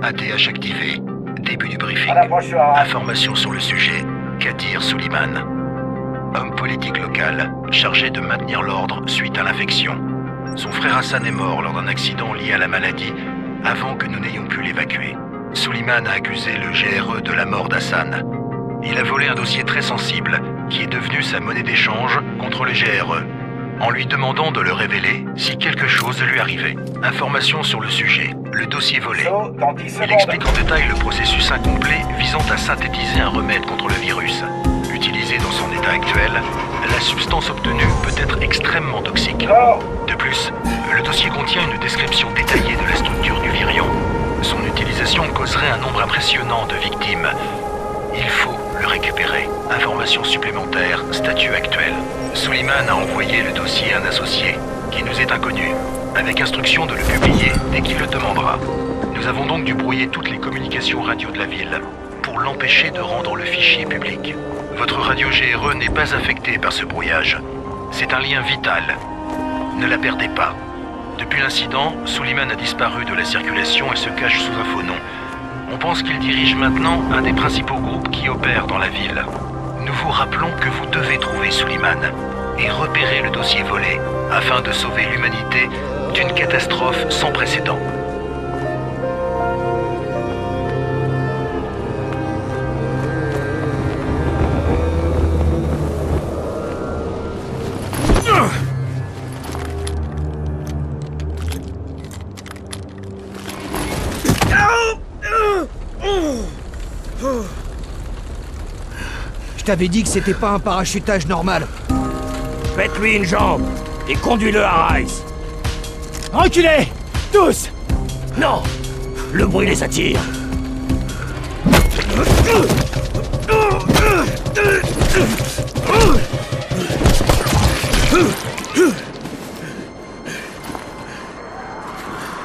ATH activé. Début du briefing. Information sur le sujet. Kadir Suleiman. Homme politique local, chargé de maintenir l'ordre suite à l'infection. Son frère Hassan est mort lors d'un accident lié à la maladie, avant que nous n'ayons pu l'évacuer. Suleiman a accusé le GRE de la mort d'Hassan. Il a volé un dossier très sensible, qui est devenu sa monnaie d'échange contre le GRE, en lui demandant de le révéler si quelque chose lui arrivait. Information sur le sujet, le dossier volé. Il explique en détail le processus incomplet visant à synthétiser un remède contre le virus. Utilisé dans son état actuel, la substance obtenue peut être extrêmement toxique. De plus, le dossier contient une description détaillée de la structure du virion. Son utilisation causerait un nombre impressionnant de victimes. Il faut le récupérer. Information supplémentaire, statut actuel. Suleiman a envoyé le dossier à un associé, qui nous est inconnu, avec instruction de le publier dès qu'il le demandera. Nous avons donc dû brouiller toutes les communications radio de la ville, pour l'empêcher de rendre le fichier public. Votre radio GRE n'est pas affectée par ce brouillage. C'est un lien vital. Ne la perdez pas. Depuis l'incident, Suleiman a disparu de la circulation et se cache sous un faux nom. On pense qu'il dirige maintenant un des principaux groupes qui opèrent dans la ville. Nous vous rappelons que vous devez trouver Suleiman et repérer le dossier volé afin de sauver l'humanité d'une catastrophe sans précédent. Je t'avais dit que c'était pas un parachutage normal. Faites-lui une jambe et conduis-le à Rice. Reculez! Tous! Non! Le bruit les attire.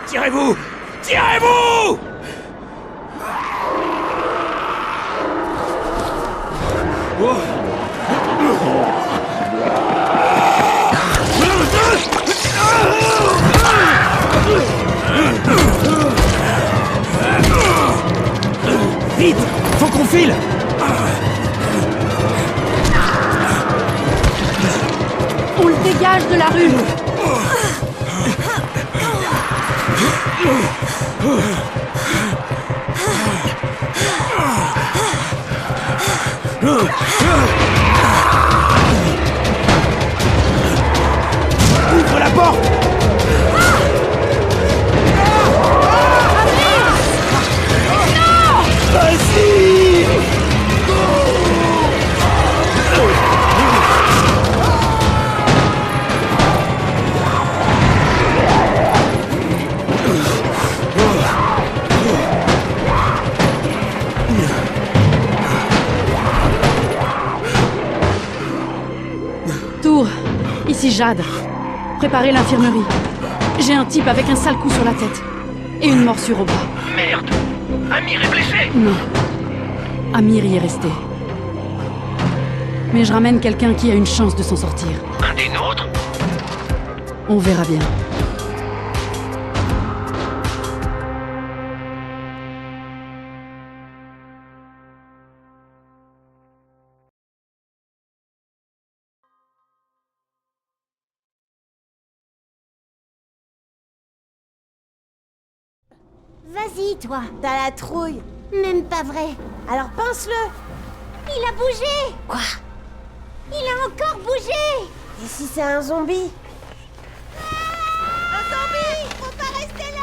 Tirez-vous! Tirez-vous! Vite! Faut qu'on file! On le dégage de la rue! Ouvre la porte! Vas-y! Tour, ici Jade. Préparez l'infirmerie. J'ai un type avec un sale coup sur la tête. Et une morsure au bras. Merde! Amir est blessé! Non. Amir y est resté. Mais je ramène quelqu'un qui a une chance de s'en sortir. Un des nôtres? On verra bien. Vas-y, toi, t'as la trouille. Même pas vrai. Alors pince-le. Il a bougé. Quoi? Il a encore bougé. Et si c'est un zombie? Un zombie! Faut pas rester là!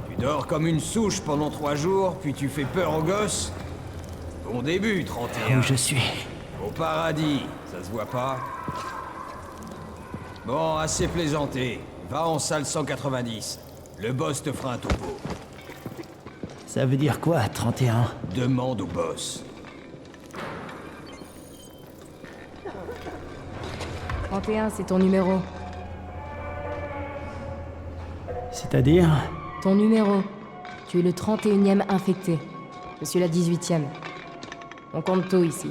Tu dors comme une souche pendant 3 jours, puis tu fais peur aux gosses? Bon début, 31. Où je suis? Au paradis, ça se voit pas? Bon, assez plaisanté. Va en salle 190. Le boss te fera un topo. Ça veut dire quoi, 31? Demande au boss. 31, c'est ton numéro. C'est-à-dire? Ton numéro. Tu es le 31e infecté. Je suis la 18e. On compte tout ici.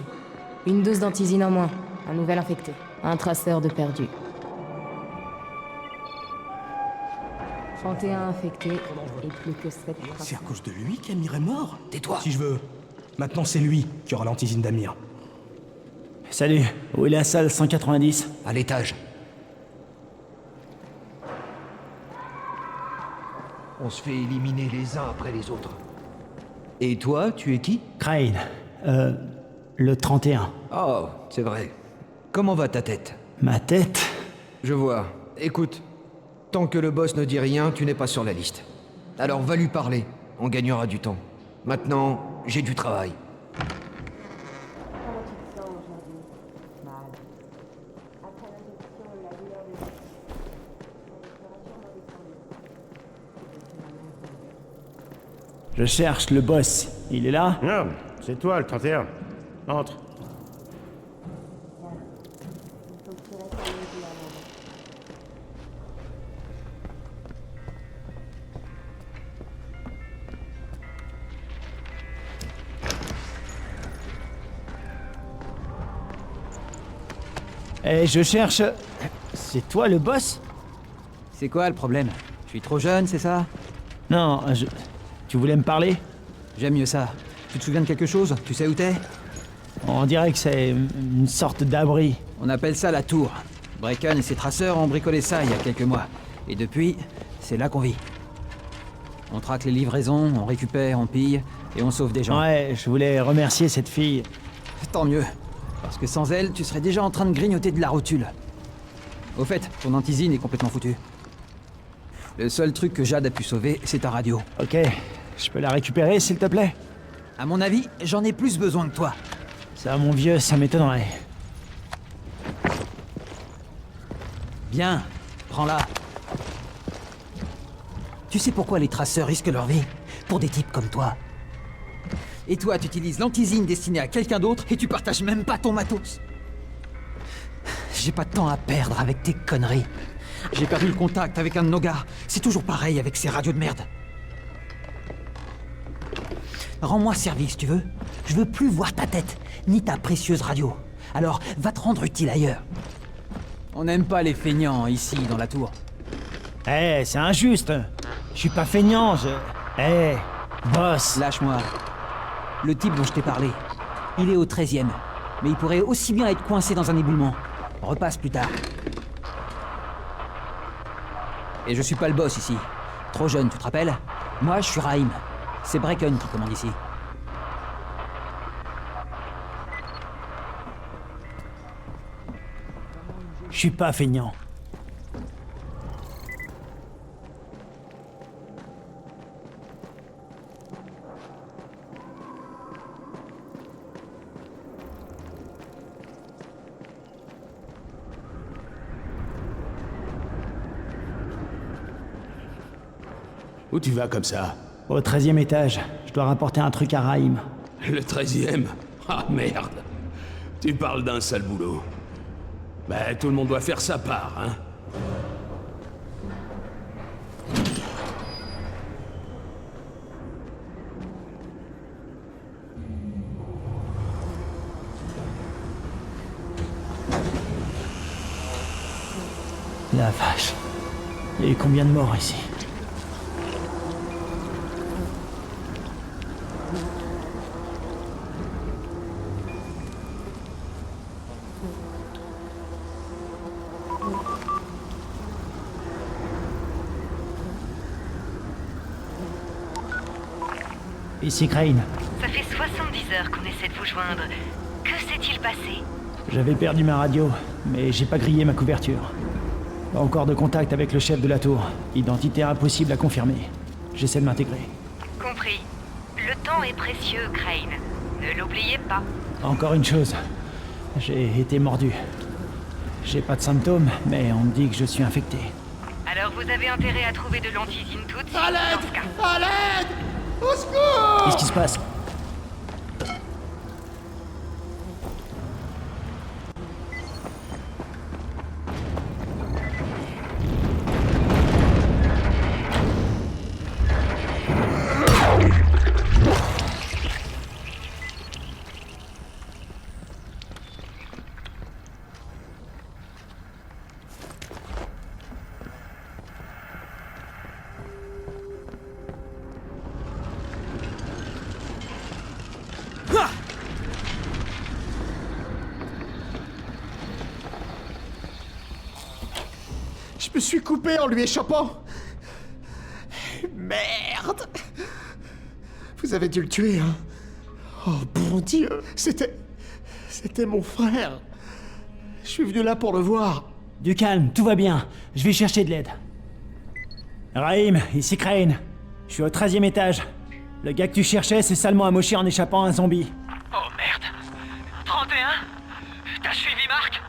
Une dose d'antisine en moins. Un nouvel infecté. Un traceur de perdu. 31 infectés et plus que 7 C'est à traceurs. cause de lui qu'Amir est mort? Tais-toi. Si je veux. Maintenant, c'est lui qui aura l'antisine d'Amir. Salut, où est la salle 190? À l'étage. On se fait éliminer les uns après les autres. Et toi, tu es qui? Crane. Le 31. Oh, c'est vrai. Comment va ta tête? Ma tête? Je vois. Écoute, tant que le boss ne dit rien, tu n'es pas sur la liste. Alors va lui parler, on gagnera du temps. Maintenant, j'ai du travail. Je cherche le boss. Il est là? Non, c'est toi le 31. Entre. Eh, je cherche... C'est toi le boss? C'est quoi le problème? Je suis trop jeune, c'est ça? Non, Tu voulais me parler? J'aime mieux ça. Tu te souviens de quelque chose? Tu sais où t'es? On dirait que c'est une sorte d'abri. On appelle ça la tour. Brecken et ses traceurs ont bricolé ça il y a quelques mois. Et depuis, c'est là qu'on vit. On traque les livraisons, on récupère, on pille, et on sauve des gens. Ouais, je voulais remercier cette fille. Tant mieux. Parce que sans elle, tu serais déjà en train de grignoter de la rotule. Au fait, ton antisine est complètement foutue. Le seul truc que Jade a pu sauver, c'est ta radio. Ok, je peux la récupérer, s'il te plaît? À mon avis, j'en ai plus besoin que toi. Ça, mon vieux, ça m'étonnerait. Bien, prends-la. Tu sais pourquoi les traceurs risquent leur vie? Pour des types comme toi. Et toi, tu utilises l'antisine destinée à quelqu'un d'autre et tu partages même pas ton matos. J'ai pas de temps à perdre avec tes conneries. J'ai perdu le contact avec un de nos gars. C'est toujours pareil avec ces radios de merde. Rends-moi service, tu veux? Je veux plus voir ta tête, ni ta précieuse radio. Alors, va te rendre utile ailleurs. On n'aime pas les feignants ici, dans la tour. Eh, c'est injuste. Je suis pas feignant, Eh, boss. Lâche-moi. Le type dont je t'ai parlé, il est au 13e. Mais il pourrait aussi bien être coincé dans un éboulement. Repasse plus tard. Et je suis pas le boss ici. Trop jeune, tu te rappelles? Moi, je suis Raïm. C'est Brecken qui commande ici. Je suis pas feignant. Où tu vas comme ça? Au 13e étage, je dois rapporter un truc à Raïm. Le 13e? Ah merde. Tu parles d'un sale boulot. Bah, tout le monde doit faire sa part, hein? La vache. Il y a eu combien de morts ici? Ici Crane. Ça fait 70 heures qu'on essaie de vous joindre. Que s'est-il passé? J'avais perdu ma radio, mais j'ai pas grillé ma couverture. Pas encore de contact avec le chef de la tour. Identité impossible à confirmer. J'essaie de m'intégrer. Compris. Le temps est précieux, Crane. Ne l'oubliez pas. Encore une chose. J'ai été mordu. J'ai pas de symptômes, mais on me dit que je suis infecté. Alors vous avez intérêt à trouver de l'antisine tout de suite. À l'aide! dans ce cas. À l'aide! Au secours! Qu'est-ce qui se passe? Je me suis coupé en lui échappant. Merde! Vous avez dû le tuer, hein? Oh, bon Dieu! C'était mon frère. Je suis venu là pour le voir. Du calme, tout va bien. Je vais chercher de l'aide. Rahim, ici Crane. Je suis au 13e étage. Le gars que tu cherchais s'est salement amoché en échappant à un zombie. Oh merde! 31? T'as suivi Marc?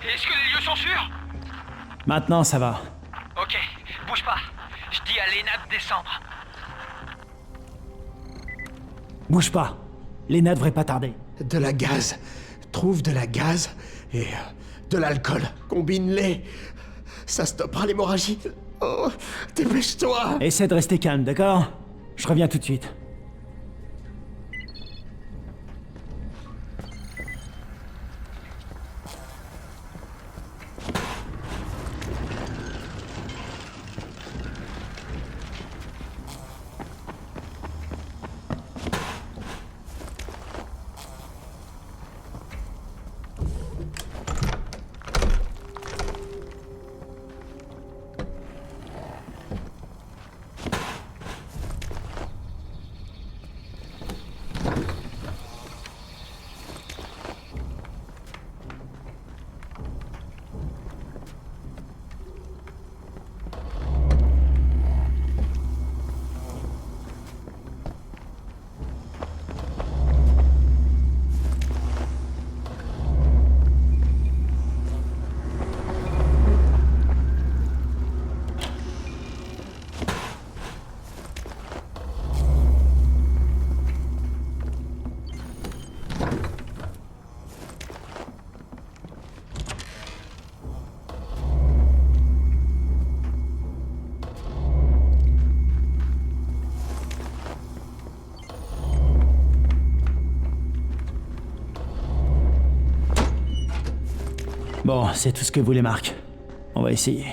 Est-ce que les lieux sont sûrs? Maintenant, ça va. Ok, bouge pas. Je dis à Lena de descendre. Bouge pas. Lena devrait pas tarder. De la gaz. Trouve de la gaz et de l'alcool. Combine-les. Ça stoppera l'hémorragie. Oh, dépêche-toi! Essaie de rester calme, d'accord? Je reviens tout de suite. Bon, c'est tout ce que voulait Marc. On va essayer.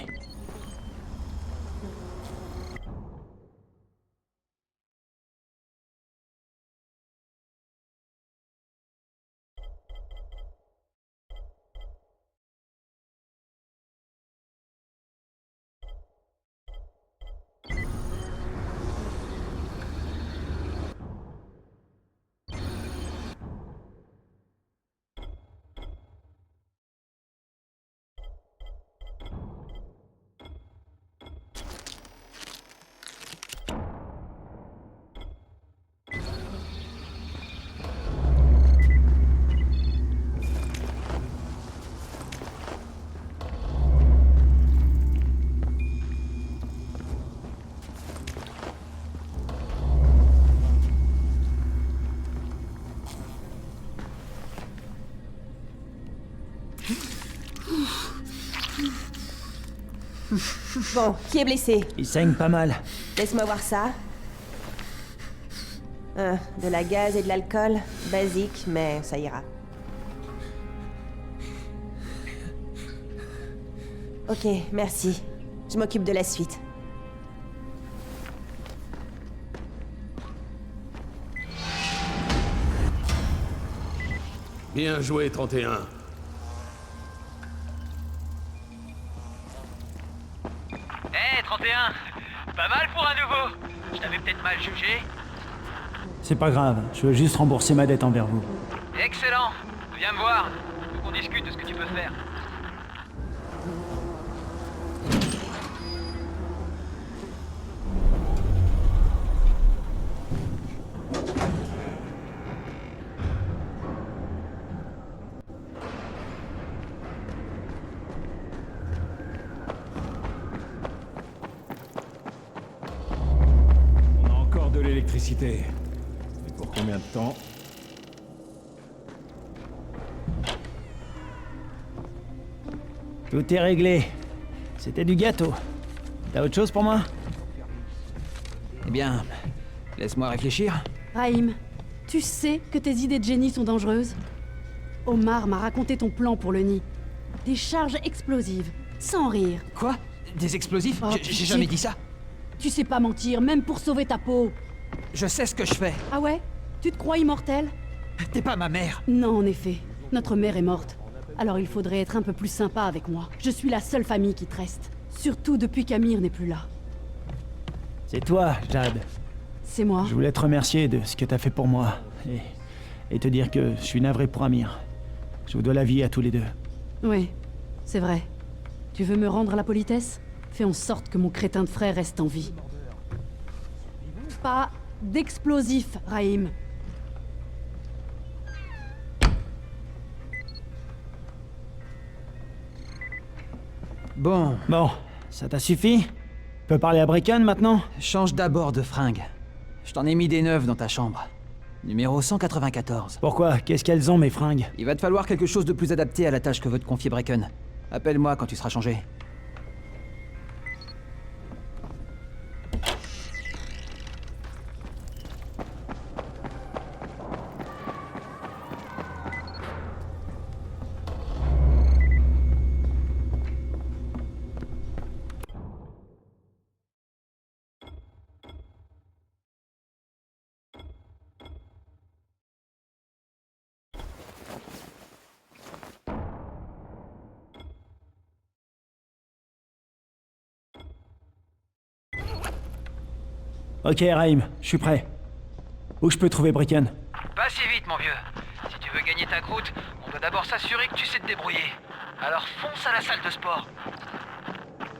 Bon, qui est blessé? Il saigne pas mal. Laisse-moi voir ça. De la gaz et de l'alcool. Basique, mais ça ira. Ok, merci. Je m'occupe de la suite. Bien joué, 31. Hé, 31! Pas mal pour un nouveau! Je t'avais peut-être mal jugé. C'est pas grave, je veux juste rembourser ma dette envers vous. Excellent! Viens me voir. Faut qu'on discute de ce que tu peux faire. l'électricité. Et pour combien de temps? Tout est réglé. C'était du gâteau. T'as autre chose pour moi? Eh bien, laisse-moi réfléchir. Raïm, tu sais que tes idées de génie sont dangereuses? Omar m'a raconté ton plan pour le nid. Des charges explosives, sans rire. Quoi? Des explosifs? Oh, J'ai jamais dit ça. Tu sais pas mentir, même pour sauver ta peau. Je sais ce que je fais. Ah ouais? Tu te crois immortel? T'es pas ma mère. Non, en effet. Notre mère est morte. Alors il faudrait être un peu plus sympa avec moi. Je suis la seule famille qui te reste. Surtout depuis qu'Amir n'est plus là. C'est toi, Jade. C'est moi. Je voulais te remercier de ce que t'as fait pour moi. Et te dire que je suis navré pour Amir. Je vous dois la vie à tous les deux. Oui, c'est vrai. Tu veux me rendre la politesse? Fais en sorte que mon crétin de frère reste en vie. Pas d'explosifs, Raïm. Bon, ça t'a suffi? Tu peux parler à Brecken maintenant? change d'abord de fringue. Je t'en ai mis des neuves dans ta chambre. Numéro 194. Pourquoi? Qu'est-ce qu'elles ont, mes fringues? Il va te falloir quelque chose de plus adapté à la tâche que veut te confier Brecken. Appelle-moi quand tu seras changé. Ok, Raïm, je suis prêt. Où je peux trouver Brecken? Pas si vite, mon vieux. Si tu veux gagner ta croûte, on doit d'abord s'assurer que tu sais te débrouiller. Alors fonce à la salle de sport.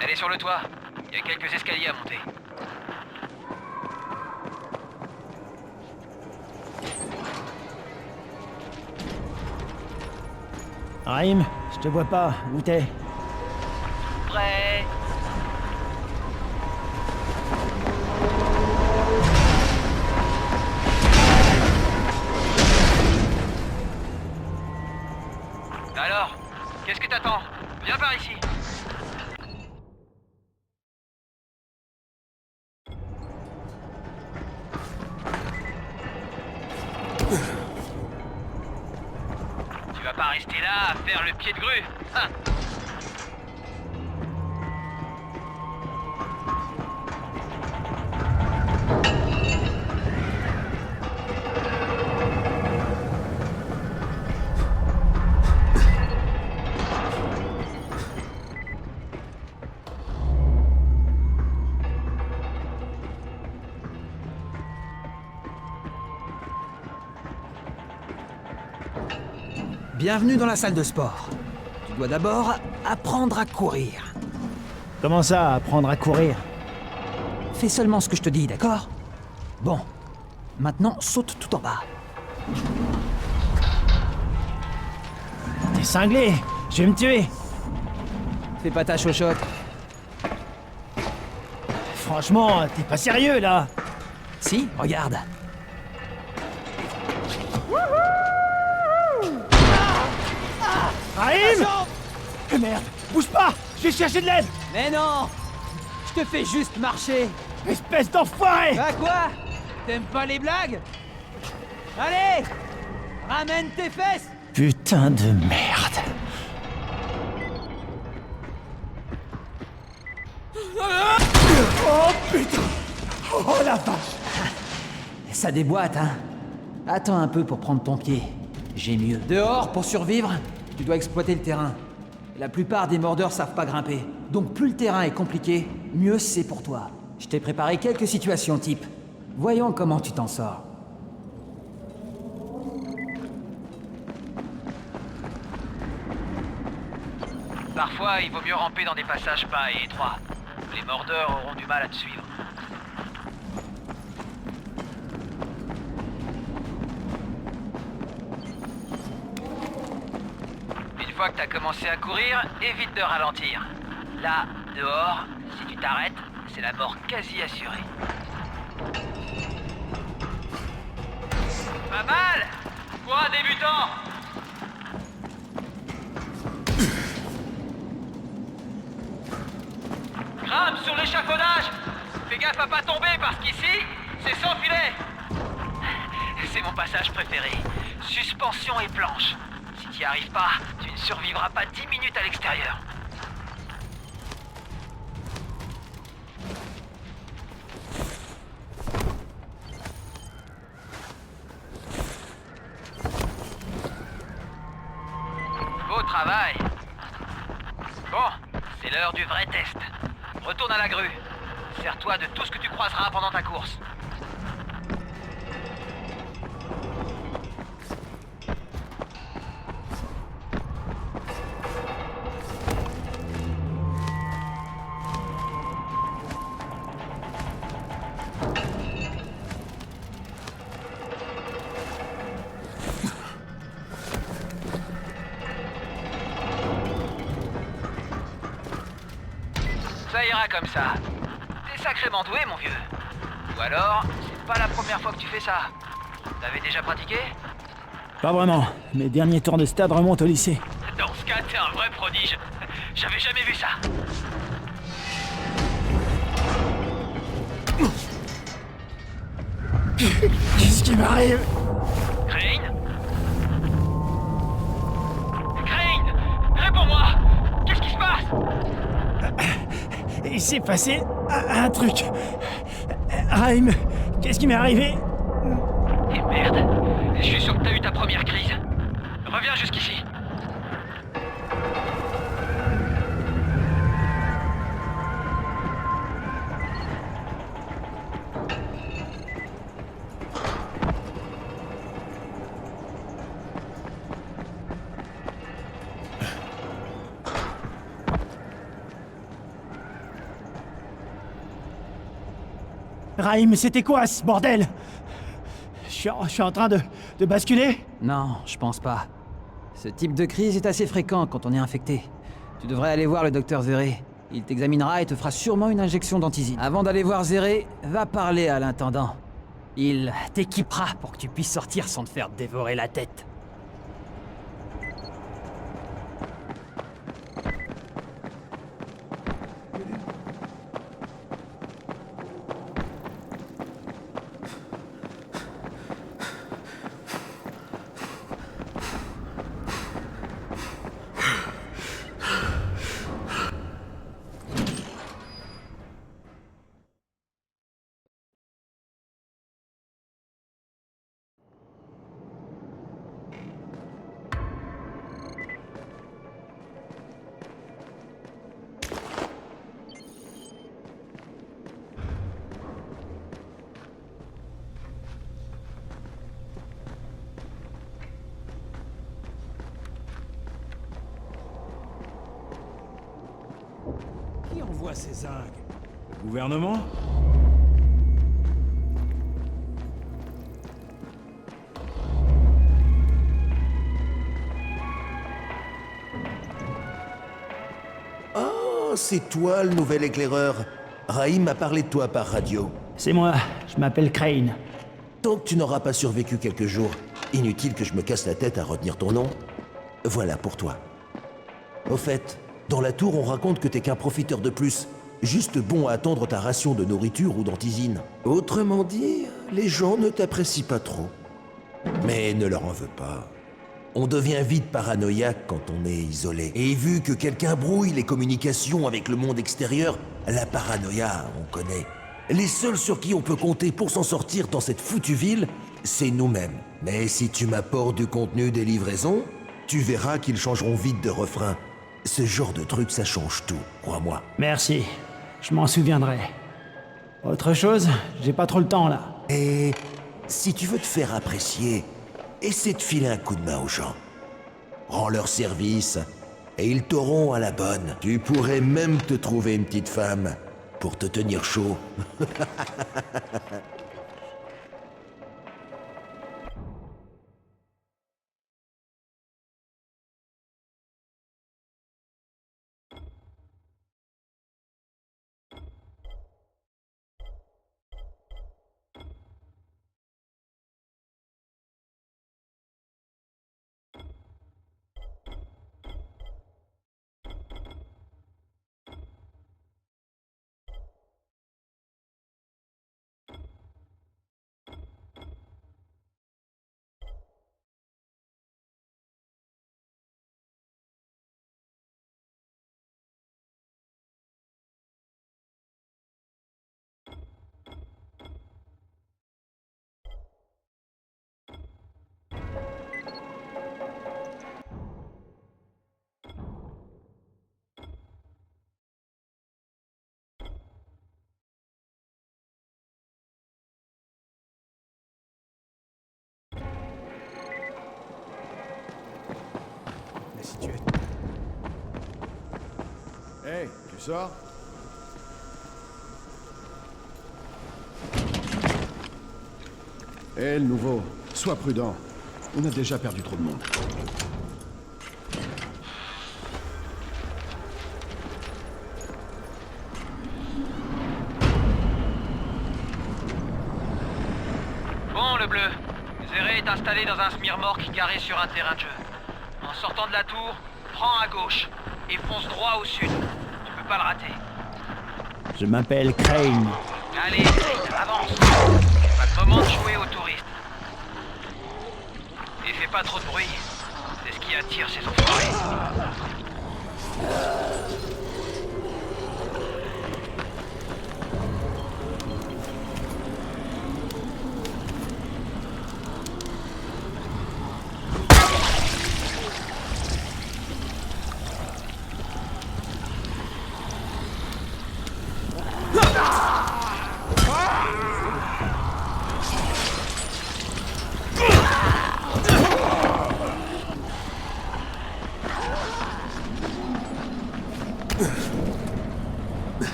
Elle est sur le toit. Il y a quelques escaliers à monter. Raïm, je te vois pas. Où t'es? Prêt? Alors, qu'est-ce que t'attends? Viens par ici. Tu vas pas rester là à faire le pied de grue, hein? Bienvenue dans la salle de sport. Tu dois d'abord apprendre à courir. Comment ça, apprendre à courir? Fais seulement ce que je te dis, d'accord? Bon. Maintenant, saute tout en bas. T'es cinglé! Je vais me tuer! Fais pas ta chochotte. Franchement, t'es pas sérieux, là! Si, regarde. Raïm! Merde! Bouge pas! Je vais chercher de l'aide! Mais non! Je te fais juste marcher! Espèce d'enfoiré! Bah quoi? T'aimes pas les blagues? Allez! Ramène tes fesses! Putain de merde! Oh putain! Oh la vache! Ça déboîte, hein? Attends un peu pour prendre ton pied. J'ai mieux. Dehors, pour survivre, tu dois exploiter le terrain. La plupart des mordeurs savent pas grimper. Donc plus le terrain est compliqué, mieux c'est pour toi. Je t'ai préparé quelques situations type. Voyons comment tu t'en sors. Parfois, il vaut mieux ramper dans des passages bas et étroits. Les mordeurs auront du mal à te suivre. Une fois que t'as commencé à courir, évite de ralentir. Là, dehors, si tu t'arrêtes, c'est la mort quasi assurée. Pas mal! Pour un débutant! Grimpe sur l'échafaudage! Fais gaffe à pas tomber parce qu'ici, c'est sans filet! C'est mon passage préféré. Suspension et planche. Si t'y arrives pas, tu ne survivras pas 10 minutes à l'extérieur. Beau travail. Bon, c'est l'heure du vrai test. Retourne à la grue. Sers-toi de tout ce que tu croiseras pendant ta course. Ça ira comme ça. T'es sacrément doué, mon vieux. Ou alors, c'est pas la première fois que tu fais ça. T'avais déjà pratiqué? Pas vraiment. Mes derniers tours de stade remontent au lycée. Dans ce cas, t'es un vrai prodige. J'avais jamais vu ça. Qu'est-ce qui m'arrive? Crane? Crane! Réponds-moi! Qu'est-ce qui se passe? Il s'est passé un truc. Raïm, qu'est-ce qui m'est arrivé? Et merde, je suis sûr que t'as eu ta première crise. Reviens jusqu'ici. Raïm, c'était quoi ce bordel? Je suis en train de basculer? Non, je pense pas. Ce type de crise est assez fréquent quand on est infecté. Tu devrais aller voir le docteur Zéré. Il t'examinera et te fera sûrement une injection d'antisine. Avant d'aller voir Zéré, va parler à l'intendant. Il t'équipera pour que tu puisses sortir sans te faire dévorer la tête. Qui envoie ces zingues? Le gouvernement? Oh, c'est toi le nouvel éclaireur. Raïm m'a parlé de toi par radio. C'est moi, je m'appelle Crane. Tant que tu n'auras pas survécu quelques jours, inutile que je me casse la tête à retenir ton nom. Voilà pour toi. Au fait, dans la tour, on raconte que t'es qu'un profiteur de plus, juste bon à attendre ta ration de nourriture ou d'antisine. Autrement dit, les gens ne t'apprécient pas trop. Mais ne leur en veux pas. On devient vite paranoïaque quand on est isolé. Et vu que quelqu'un brouille les communications avec le monde extérieur, la paranoïa, on connaît. Les seuls sur qui on peut compter pour s'en sortir dans cette foutue ville, c'est nous-mêmes. Mais si tu m'apportes du contenu des livraisons, tu verras qu'ils changeront vite de refrain. Ce genre de truc, ça change tout, crois-moi. Merci, je m'en souviendrai. Autre chose? J'ai pas trop le temps là. Et si tu veux te faire apprécier, essaie de filer un coup de main aux gens. Rends leur service, et ils t'auront à la bonne. Tu pourrais même te trouver une petite femme pour te tenir chaud. Hey, tu sors? Hé, le nouveau, sois prudent. On a déjà perdu trop de monde. Bon, le bleu. Zéré est installé dans un smirmorque garé sur un terrain de jeu. En sortant de la tour, prends à gauche et fonce droit au sud. Tu peux pas le rater. Je m'appelle Crane. Allez, avance. Pas de moment de jouer aux touristes. Et fais pas trop de bruit. C'est ce qui attire ces enfoirés.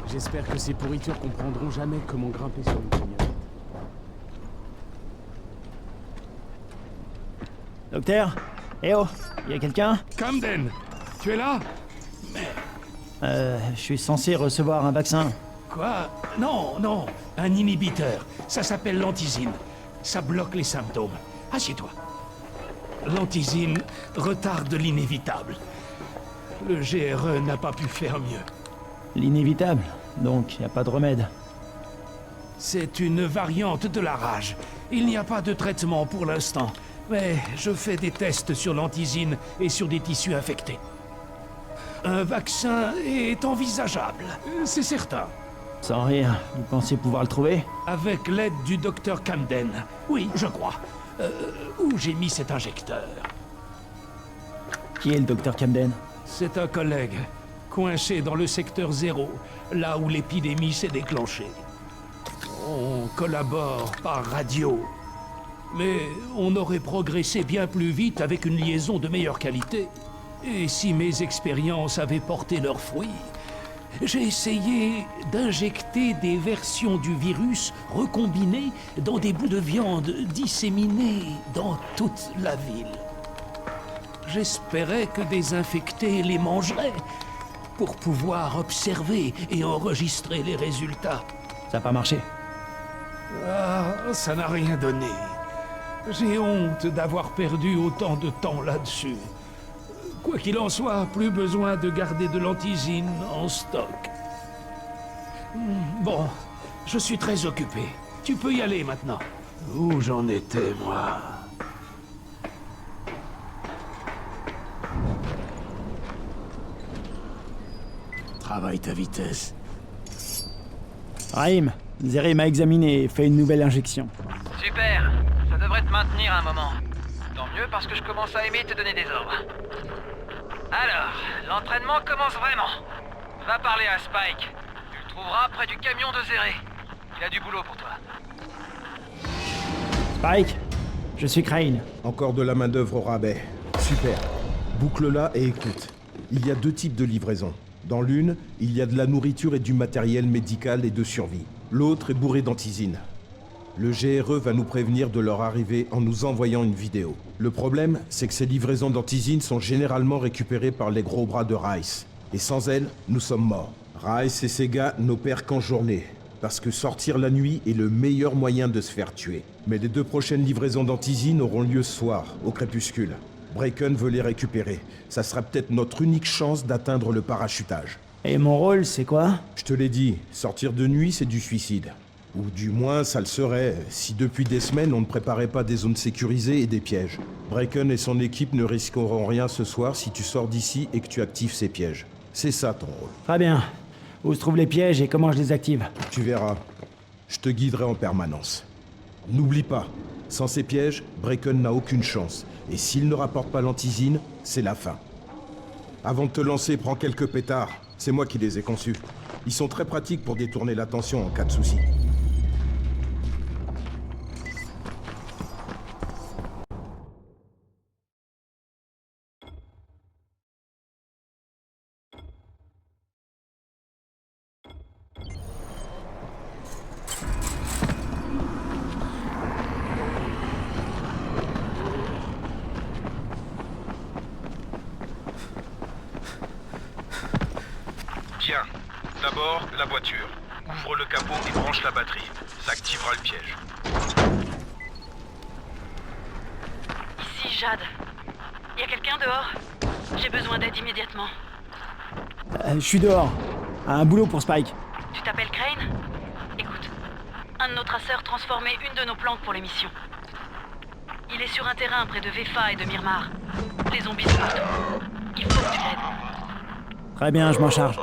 J'espère que ces pourritures comprendront jamais comment grimper sur une camionnette. Docteur? Eh oh, y a quelqu'un? Camden, tu es là? Je suis censé recevoir un vaccin. Quoi? Non, non, un inhibiteur. Ça s'appelle l'antizine. Ça bloque les symptômes. Assieds-toi. L'antizine retarde l'inévitable. Le GRE n'a pas pu faire mieux. L'inévitable, donc y a pas de remède. C'est une variante de la rage. Il n'y a pas de traitement pour l'instant. Mais je fais des tests sur l'antizine et sur des tissus infectés. Un vaccin est envisageable, c'est certain. Sans rire, vous pensez pouvoir le trouver? Avec l'aide du docteur Camden. Oui, je crois. Où j'ai mis cet injecteur? Qui est le docteur Camden? C'est un collègue, coincé dans le secteur 0, là où l'épidémie s'est déclenchée. On collabore par radio. Mais on aurait progressé bien plus vite avec une liaison de meilleure qualité. Et si mes expériences avaient porté leurs fruits, j'ai essayé d'injecter des versions du virus recombinées dans des bouts de viande disséminés dans toute la ville. J'espérais que des infectés les mangeraient pour pouvoir observer et enregistrer les résultats. Ça n'a pas marché. Ah, ça n'a rien donné. J'ai honte d'avoir perdu autant de temps là-dessus. Quoi qu'il en soit, plus besoin de garder de l'antizine en stock. Bon, je suis très occupé. Tu peux y aller maintenant. Où j'en étais, moi? Travaille ta vitesse. Raïm, Zéré m'a examiné et fait une nouvelle injection. Super, ça devrait te maintenir un moment. Tant mieux parce que je commence à aimer te donner des ordres. Alors, l'entraînement commence vraiment. Va parler à Spike. Tu le trouveras près du camion de Zéré. Il a du boulot pour toi. Spike, je suis Crane. Encore de la main-d'œuvre au rabais. Super. Boucle-la et écoute. Il y a deux types de livraisons. Dans l'une, il y a de la nourriture et du matériel médical et de survie. L'autre est bourré d'antizine. Le GRE va nous prévenir de leur arrivée en nous envoyant une vidéo. Le problème, c'est que ces livraisons d'antizine sont généralement récupérées par les gros bras de Rice. Et sans elles, nous sommes morts. Rice et ses gars n'opèrent qu'en journée, parce que sortir la nuit est le meilleur moyen de se faire tuer. Mais les deux prochaines livraisons d'antizine auront lieu ce soir, au crépuscule. Bracken veut les récupérer. Ça sera peut-être notre unique chance d'atteindre le parachutage. Et mon rôle, c'est quoi? Je te l'ai dit, sortir de nuit, c'est du suicide. Ou du moins, ça le serait, si depuis des semaines, on ne préparait pas des zones sécurisées et des pièges. Bracken et son équipe ne risqueront rien ce soir si tu sors d'ici et que tu actives ces pièges. C'est ça ton rôle. Très bien. Où se trouvent les pièges et comment je les active? Tu verras. Je te guiderai en permanence. N'oublie pas, sans ces pièges, Bracken n'a aucune chance. Et s'il ne rapporte pas l'antizine, c'est la fin. Avant de te lancer, prends quelques pétards. C'est moi qui les ai conçus. Ils sont très pratiques pour détourner l'attention en cas de souci. Tiens, d'abord, la voiture. Ouvre le capot et branche la batterie. Ça activera le piège. Ici, Jade. Y a quelqu'un dehors? J'ai besoin d'aide immédiatement. Je suis dehors. Un boulot pour Spike. Tu t'appelles Crane? Écoute, un de nos traceurs transformait une de nos planques pour l'émission. Il est sur un terrain près de Vefa et de Myrmar. Les zombies sont partout. Il faut que tu l'aides. Très bien, je m'en charge.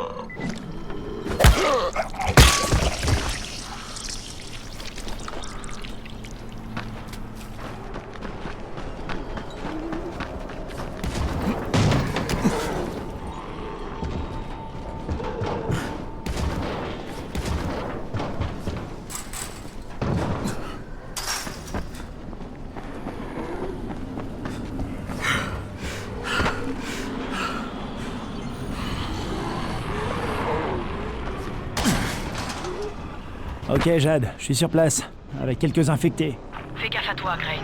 Ok, Jade, je suis sur place, avec quelques infectés. Fais gaffe à toi, Crane.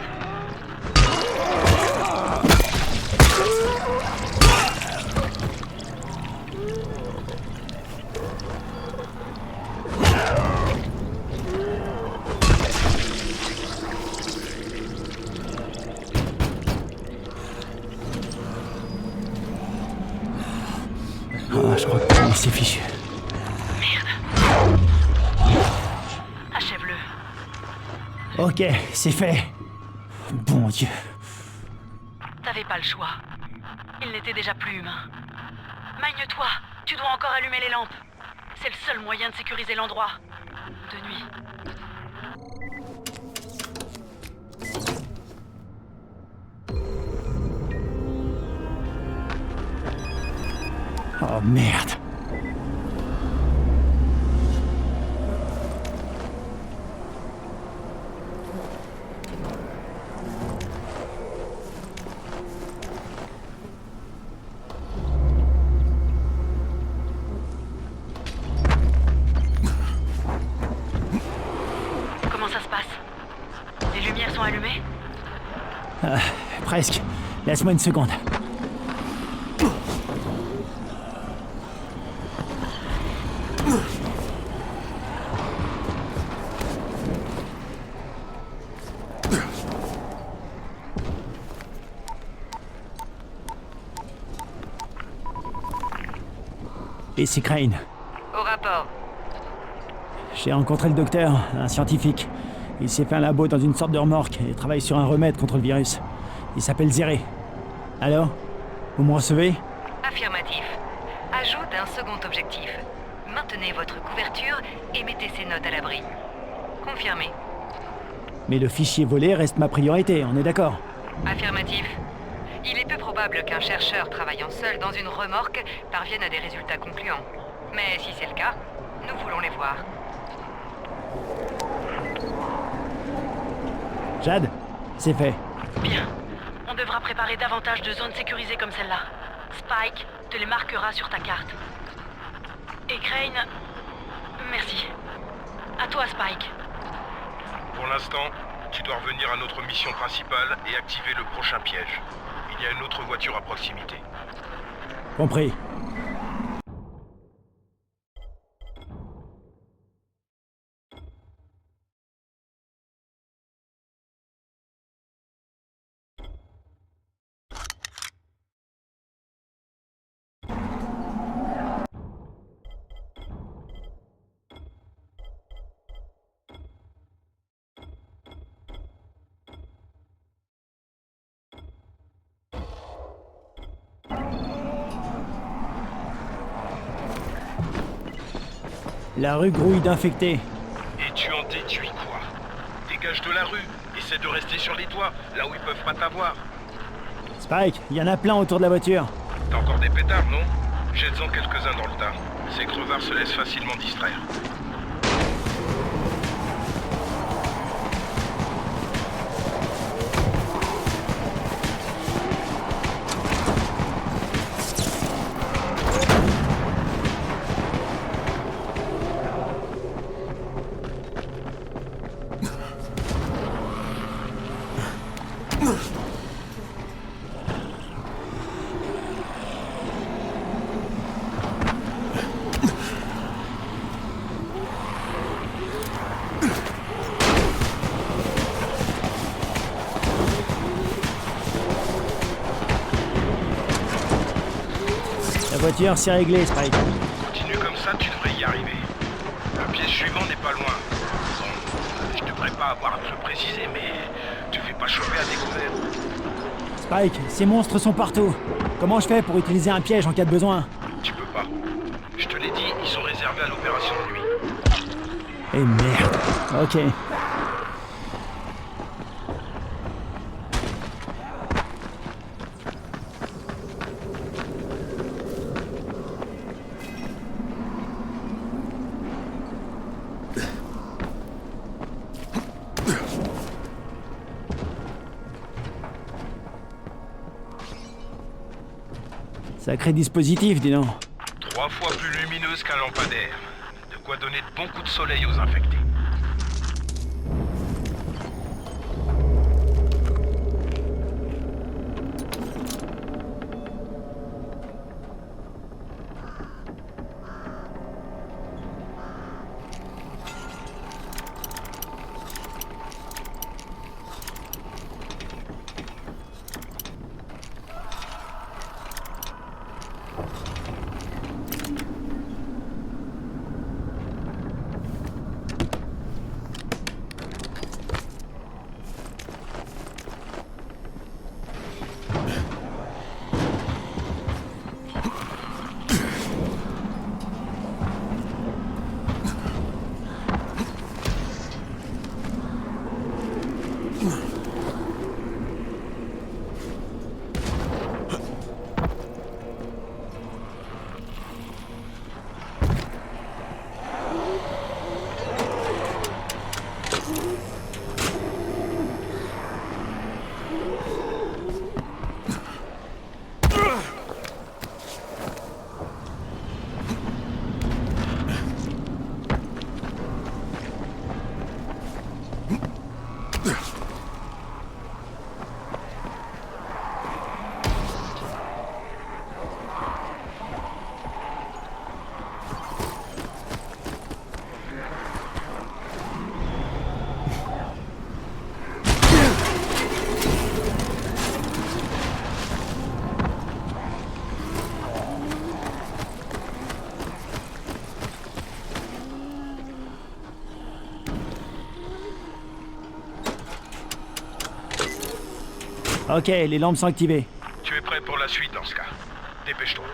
Ah, je crois que c'est fichu. Ok, c'est fait. Bon Dieu. T'avais pas le choix. Il n'était déjà plus humain. Magne-toi, tu dois encore allumer les lampes. C'est le seul moyen de sécuriser l'endroit. De nuit. Oh merde. Presque. Laisse-moi une seconde. Et c'est Crane. Au rapport. J'ai rencontré le docteur, un scientifique. Il s'est fait un labo dans une sorte de remorque et travaille sur un remède contre le virus. Il s'appelle Zéré. Alors? Vous me recevez? Affirmatif. Ajoute un second objectif. Maintenez votre couverture et mettez ces notes à l'abri. Confirmé. Mais le fichier volé reste ma priorité, on est d'accord? Affirmatif. Il est peu probable qu'un chercheur travaillant seul dans une remorque parvienne à des résultats concluants. Mais si c'est le cas, nous voulons les voir. Jade, c'est fait. Bien. On devra préparer davantage de zones sécurisées comme celle-là. Spike te les marquera sur ta carte. Et Crane... Merci. À toi, Spike. Pour l'instant, tu dois revenir à notre mission principale et activer le prochain piège. Il y a une autre voiture à proximité. Compris. La rue grouille d'infectés. Et tu en déduis quoi? Dégage de la rue. Essaie de rester sur les toits, là où ils peuvent pas t'avoir. Spike, il y en a plein autour de la voiture. T'as encore des pétards, non? Jette-en quelques-uns dans le tas. Ces crevards se laissent facilement distraire. La voiture, c'est réglé, Spike. Continue comme ça, tu devrais y arriver. Le piège suivant n'est pas loin. Bon, je devrais pas avoir à te le préciser, mais tu fais pas choper à découvert. Spike, ces monstres sont partout. Comment je fais pour utiliser un piège en cas de besoin? Tu peux pas. Je te l'ai dit, ils sont réservés à l'opération de nuit. Eh merde. Ok. Sacré dispositif, dis donc. 3 fois plus lumineuse qu'un lampadaire. De quoi donner de bons coups de soleil aux infectés. Ok, les lampes sont activées. Tu es prêt pour la suite dans ce cas. Dépêche-toi.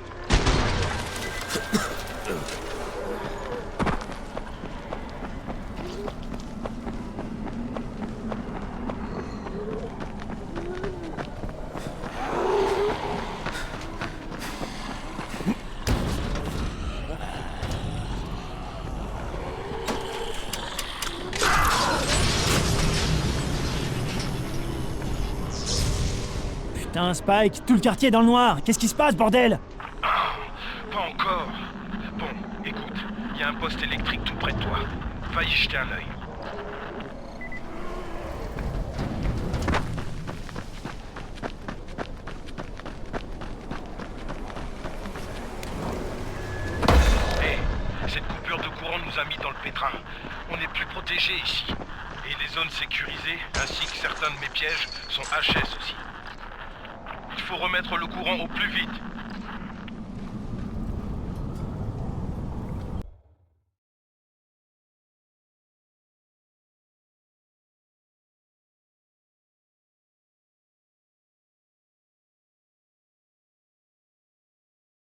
Putain, Spike, tout le quartier est dans le noir. Qu'est-ce qui se passe, bordel? Pas encore. Bon, écoute, il y a un poste électrique tout près de toi. Va y jeter un œil. Cette coupure de courant nous a mis dans le pétrin. On n'est plus protégés ici. Et les zones sécurisées, ainsi que certains de mes pièges, sont HS aussi. Il faut remettre le courant au plus vite.